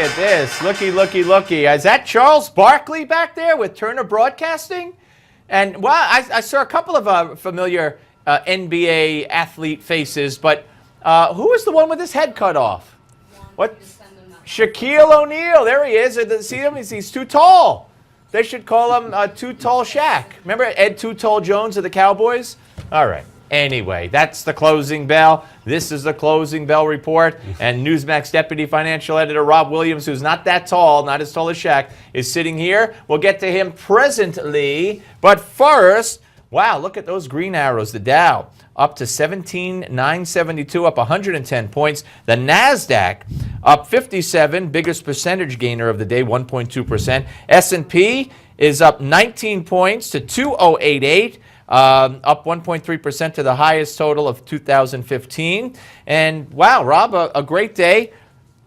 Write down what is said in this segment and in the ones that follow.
at this. Looky, looky, looky. Is that Charles Barkley back there with Turner Broadcasting? And, well, I saw a couple of familiar NBA athlete faces, but who was the one with his head cut off? What? Shaquille O'Neal. There he is. See him? He's too tall. They should call him Too Tall Shaq. Remember Ed Too Tall Jones of the Cowboys? All right. Anyway, that's the closing bell. This is the closing bell report. And Newsmax Deputy Financial Editor Rob Williams, who's not that tall, not as tall as Shaq, is sitting here. We'll get to him presently. But first, wow, look at those green arrows. The Dow up to 17,972, up 110 points. The NASDAQ up 57, biggest percentage gainer of the day, 1.2%. S&P is up 19 points to 2088. Up 1.3% to the highest total of 2015. And wow, Rob, a great day.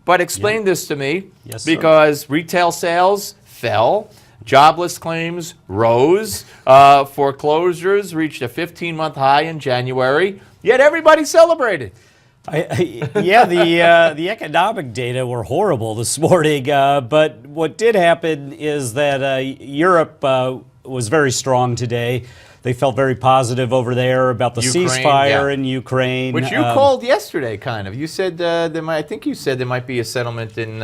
But explain this to me, yes, because retail sales fell, jobless claims rose, foreclosures reached a 15-month high in January, yet everybody celebrated. The economic data were horrible this morning, but what did happen is that Europe was very strong today. They felt very positive over there about the ceasefire in Ukraine, which you called yesterday. Kind of. You said I think you said there might be a settlement in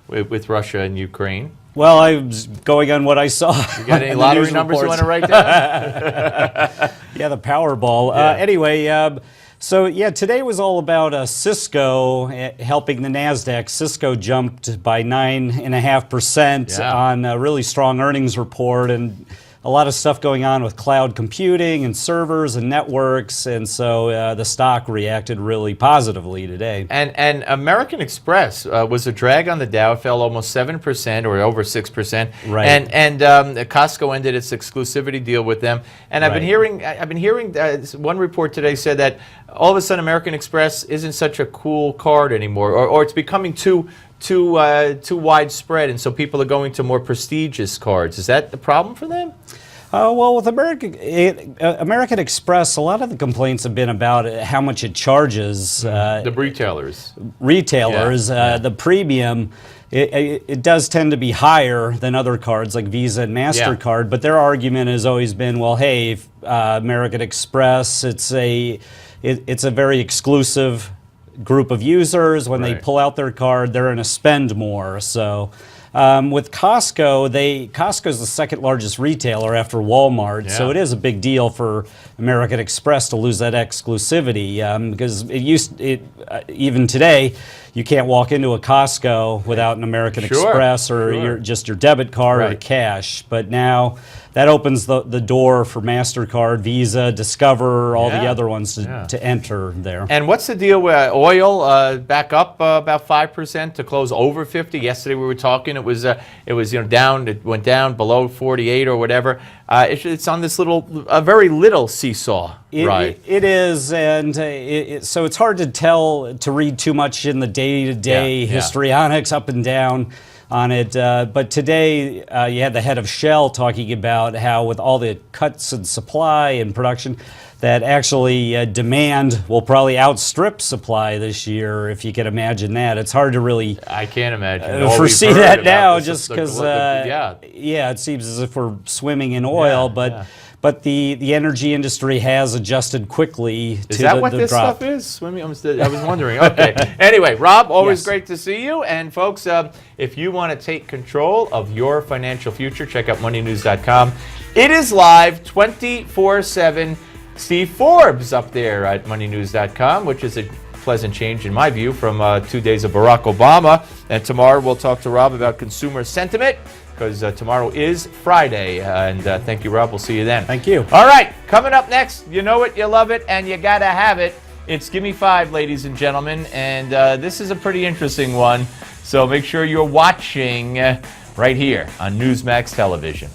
with Russia and Ukraine. Well, I was going on what I saw. You got any lottery numbers you want to write down? Yeah, the Powerball. Yeah. Anyway, so yeah, today was all about Cisco helping the NASDAQ. Cisco jumped by 9.5% on a really strong earnings report, and a lot of stuff going on with cloud computing and servers and networks, and so the stock reacted really positively today. And American Express was a drag on the Dow. It fell almost 7% or over 6%. Right. And Costco ended its exclusivity deal with them. And I've been hearing one report today said that all of a sudden American Express isn't such a cool card anymore, or it's becoming too widespread, and so people are going to more prestigious cards. Is that the problem for them? Well, with American Express, a lot of the complaints have been about how much it charges. The retailers. The premium. It does tend to be higher than other cards like Visa and MasterCard, but their argument has always been, well, hey, American Express, it's a very exclusive group of users. When they pull out their card, they're going to spend more. So with Costco, Costco's the second largest retailer after Walmart, so it is a big deal for American Express to lose that exclusivity, because even today, you can't walk into a Costco without an American Express or your debit card or cash. But now that opens the door for MasterCard, Visa, Discover, all the other ones to enter there. And what's the deal with oil? Back up about 5% to close over 50. Yesterday we were talking. It was down. It went down below 48 or whatever. It's on this very little seesaw. It is, and so it's hard to read too much in the day-to-day histrionics up and down on it. But today you had the head of Shell talking about how with all the cuts in supply and production, that actually demand will probably outstrip supply this year, if you can imagine that. It's hard to really I can't imagine. Foresee that now, just because it seems as if we're swimming in oil, but the energy industry has adjusted quickly to the drop. Is that what this stuff is? Swimming? I was wondering. Okay. Anyway, Rob, always great to see you. And folks, if you want to take control of your financial future, check out moneynews.com. It is live 24/7. Steve Forbes up there at moneynews.com, which is a pleasant change in my view from 2 days of Barack Obama. And tomorrow we'll talk to Rob about consumer sentiment, because tomorrow is Friday. And thank you, Rob. We'll see you then. Thank you. All right, coming up next, you know it, you love it, and you got to have it. It's Gimme 5, ladies and gentlemen, and this is a pretty interesting one. So make sure you're watching right here on Newsmax Television.